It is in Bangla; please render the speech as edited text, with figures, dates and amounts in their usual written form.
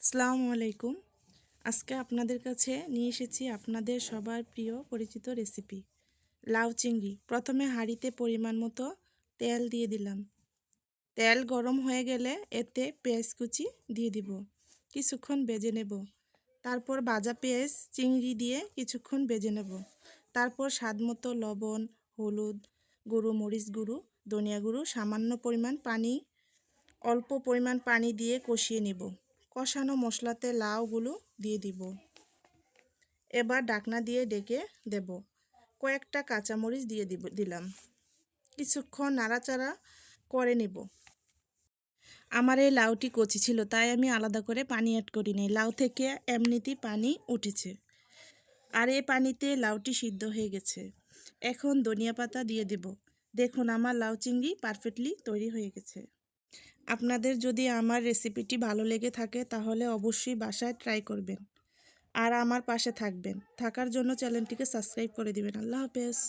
আসসালামু আলাইকুম। আজকে আপনাদের কাছে নিয়ে এসেছি আপনাদের সবার প্রিয় পরিচিত রেসিপি লাউ চিংড়ি। প্রথমে হাঁড়িতে পরিমাণ মতো তেল দিয়ে দিলাম। তেল গরম হয়ে গেলে এতে পেঁয়াজ কুচি দিয়ে দিব, কিছুক্ষণ ভেজে নেব। তারপর ভাজা পেঁয়াজ চিংড়ি দিয়ে কিছুক্ষণ ভেজে নেব। তারপর স্বাদ মতো লবণ, হলুদ গুঁড়ো, মরিচ গুঁড়ো, ধনিয়া গুঁড়ো, সামান্য পরিমাণ পানি, অল্প পরিমাণ পানি দিয়ে কষিয়ে নেব। কষানো মশলাতে লাউগুলো দিয়ে দিব। এবার ঢাকনা দিয়ে ঢেকে দেব। কয়েকটা কাঁচামরিচ দিয়ে দিলাম। কিছুক্ষণ নাড়াচাড়া করে নেব। আমার এই লাউটি কচি ছিল, তাই আমি আলাদা করে পানি অ্যাড করি নাই। লাউ থেকে এমনিতেই পানি উঠেছে, আর এই পানিতে লাউটি সিদ্ধ হয়ে গেছে। এখন ধনিয়া পাতা দিয়ে দেব। দেখুন, আমার লাউ চিংড়ি পারফেক্টলি তৈরি হয়ে গেছে। আপনাদের যদি আমার রেসিপিটি ভালো লেগে থাকে তাহলে অবশ্যই বাসায় ট্রাই করবেন, আর আমার পাশে থাকার জন্য চ্যানেলটিকে সাবস্ক্রাইব করে দিবেন। আল্লাহ হাফেজ।